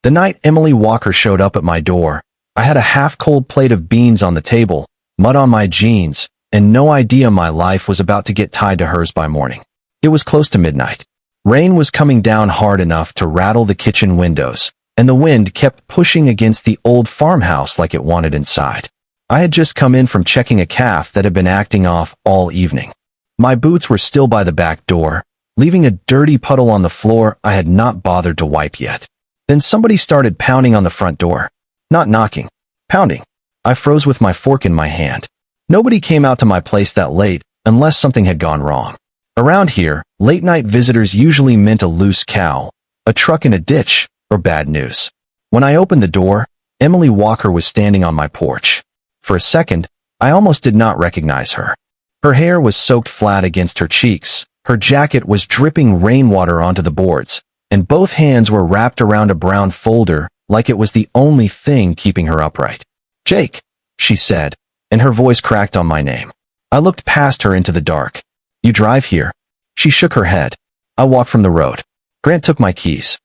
The night Emily Walker showed up at my door, I had a half-cold plate of beans on the table, mud on my jeans, and no idea my life was about to get tied to hers by morning. It was close to midnight. Rain was coming down hard enough to rattle the kitchen windows, and the wind kept pushing against the old farmhouse like it wanted inside. I had just come in from checking a calf that had been acting off all evening. My boots were still by the back door, leaving a dirty puddle on the floor I had not bothered to wipe yet. Then somebody started pounding on the front door. Not knocking. Pounding. I froze with my fork in my hand. Nobody came out to my place that late unless something had gone wrong. Around here, late-night visitors usually meant a loose cow, a truck in a ditch, or bad news. When I opened the door, Emily Walker was standing on my porch. For a second, I almost did not recognize her. Her hair was soaked flat against her cheeks, her jacket was dripping rainwater onto the boards, and both hands were wrapped around a brown folder like it was the only thing keeping her upright. "Jake," she said, and her voice cracked on my name. I looked past her into the dark. "You drive here?" She shook her head. I walked from the road. Grant took my keys.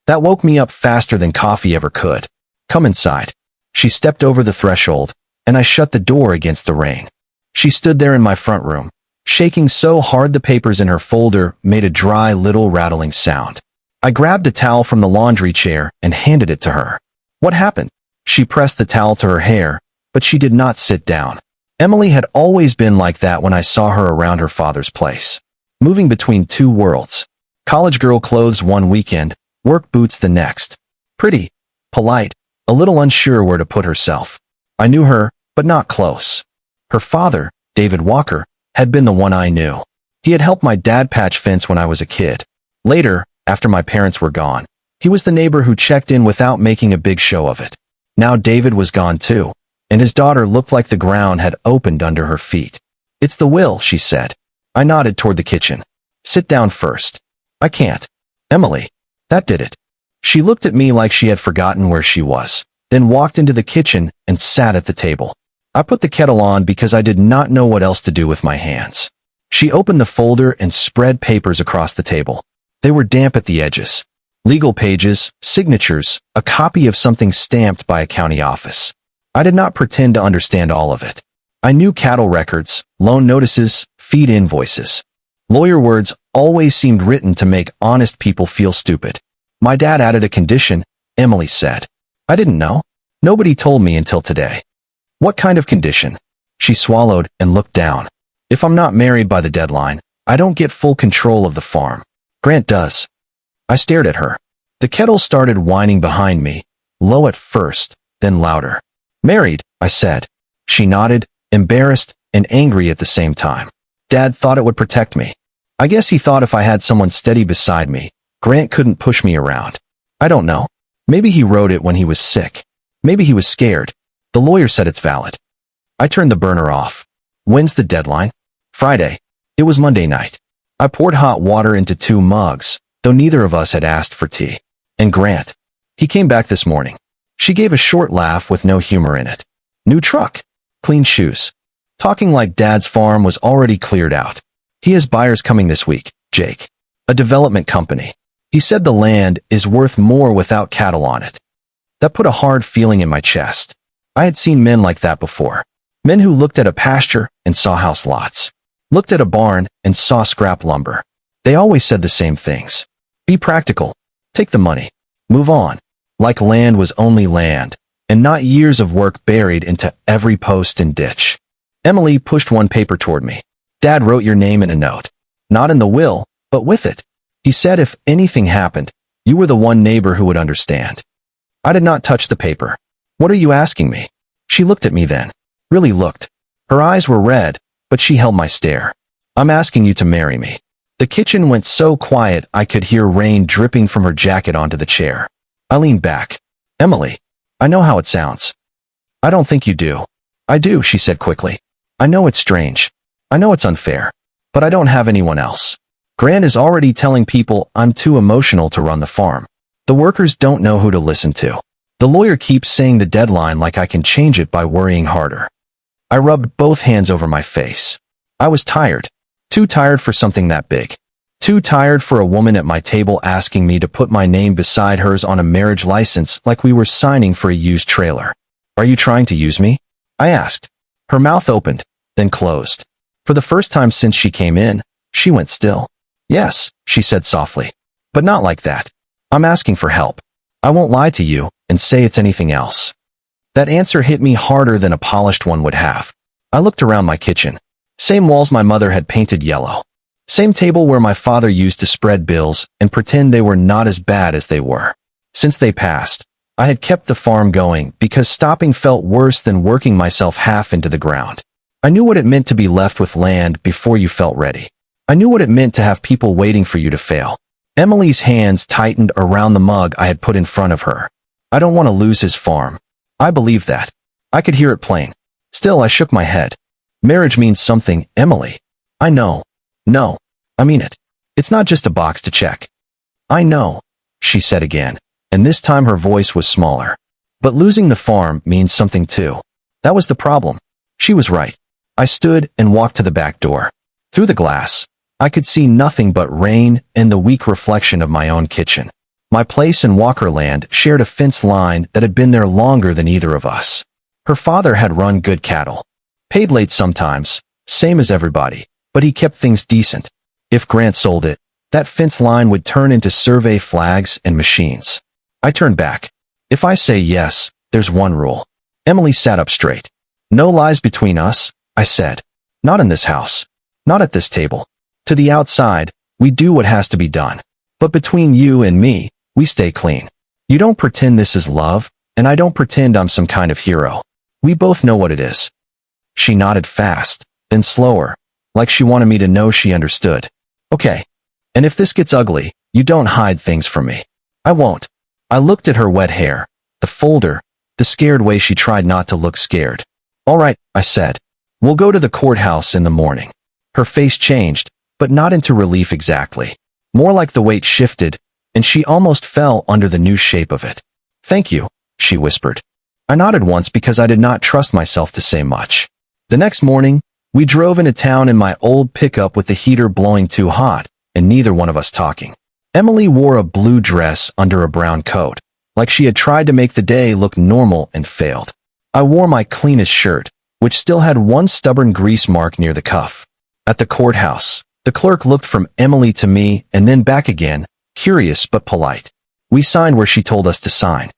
That woke me up faster than coffee ever could. "Come inside." She stepped over the threshold, and I shut the door against the rain. She stood there in my front room, shaking so hard the papers in her folder made a dry little rattling sound. I grabbed a towel from the laundry chair and handed it to her. "What happened?" She pressed the towel to her hair, but she did not sit down. Emily had always been like that when I saw her around her father's place. Moving between two worlds. College girl clothes one weekend, work boots the next. Pretty, polite, a little unsure where to put herself. I knew her, but not close. Her father, David Walker, had been the one I knew. He had helped my dad patch fence when I was a kid. Later, after my parents were gone, he was the neighbor who checked in without making a big show of it. Now David was gone too, and his daughter looked like the ground had opened under her feet. "It's the will," she said. I nodded toward the kitchen. "Sit down first." "I can't." "Emily." That did it. She looked at me like she had forgotten where she was, then walked into the kitchen and sat at the table. I put the kettle on because I did not know what else to do with my hands. She opened the folder and spread papers across the table. They were damp at the edges. Legal pages, signatures, a copy of something stamped by a county office. I did not pretend to understand all of it. I knew cattle records, loan notices, feed invoices. Lawyer words always seemed written to make honest people feel stupid. "My dad added a condition," Emily said. "I didn't know. Nobody told me until today." "What kind of condition?" She swallowed and looked down. "If I'm not married by the deadline, I don't get full control of the farm. Grant does." I stared at her. The kettle started whining behind me, low at first, then louder. "Married," I said. She nodded, embarrassed and angry at the same time. "Dad thought it would protect me. I guess he thought if I had someone steady beside me, Grant couldn't push me around. I don't know. Maybe he wrote it when he was sick. Maybe he was scared. The lawyer said it's valid." I turned the burner off. "When's the deadline?" "Friday." It was Monday night. I poured hot water into 2 mugs, though neither of us had asked for tea. "And Grant?" "He came back this morning." She gave a short laugh with no humor in it. "New truck. Clean shoes." Talking like Dad's farm was already cleared out. "He has buyers coming this week, Jake. A development company. He said the land is worth more without cattle on it." That put a hard feeling in my chest. I had seen men like that before. Men who looked at a pasture and saw house lots. Looked at a barn and saw scrap lumber. They always said the same things. Be practical. Take the money. Move on. Like land was only land, and not years of work buried into every post and ditch. Emily pushed one paper toward me. "Dad wrote your name in a note. Not in the will, but with it. He said if anything happened, you were the one neighbor who would understand." I did not touch the paper. "What are you asking me?" She looked at me then. Really looked. Her eyes were red, but she held my stare. "I'm asking you to marry me." The kitchen went so quiet I could hear rain dripping from her jacket onto the chair. I leaned back. "Emily, I know how it sounds." "I don't think you do." "I do," she said quickly. "I know it's strange. I know it's unfair. But I don't have anyone else. Grant is already telling people I'm too emotional to run the farm. The workers don't know who to listen to. The lawyer keeps saying the deadline like I can change it by worrying harder." I rubbed both hands over my face. I was tired. Too tired for something that big. Too tired for a woman at my table asking me to put my name beside hers on a marriage license like we were signing for a used trailer. Are you trying to use me? I asked. Her mouth opened, then closed. For the first time since she came in, she went still. Yes, she said softly. But not like that. I'm asking for help. I won't lie to you and say it's anything else. That answer hit me harder than a polished one would have. I looked around my kitchen. Same walls my mother had painted yellow. Same table where my father used to spread bills and pretend they were not as bad as they were. Since they passed, I had kept the farm going because stopping felt worse than working myself half into the ground. I knew what it meant to be left with land before you felt ready. I knew what it meant to have people waiting for you to fail. Emily's hands tightened around the mug I had put in front of her. I don't want to lose his farm. I believe that. I could hear it plain. Still, I shook my head. Marriage means something, Emily. I know. No, I mean it. It's not just a box to check. I know, she said again, and this time her voice was smaller. But losing the farm means something too. That was the problem. She was right. I stood and walked to the back door. Through the glass, I could see nothing but rain and the weak reflection of my own kitchen. My place in Walkerland shared a fence line that had been there longer than either of us. Her father had run good cattle. Paid late sometimes, same as everybody, but he kept things decent. If Grant sold it, that fence line would turn into survey flags and machines. I turned back. If I say yes, there's one rule. Emily sat up straight. No lies between us, I said. Not in this house. Not at this table. To the outside, we do what has to be done. But between you and me, we stay clean. You don't pretend this is love, and I don't pretend I'm some kind of hero. We both know what it is. She nodded fast, then slower, like she wanted me to know she understood. Okay. And if this gets ugly, you don't hide things from me. I won't. I looked at her wet hair, the folder, the scared way she tried not to look scared. All right, I said. We'll go to the courthouse in the morning. Her face changed, but not into relief exactly. More like the weight shifted, and she almost fell under the new shape of it. Thank you, she whispered. I nodded once because I did not trust myself to say much. The next morning, we drove into town in my old pickup with the heater blowing too hot, and neither one of us talking. Emily wore a blue dress under a brown coat, like she had tried to make the day look normal and failed. I wore my cleanest shirt, which still had one stubborn grease mark near the cuff. At the courthouse, the clerk looked from Emily to me and then back again, curious but polite. We signed where she told us to sign.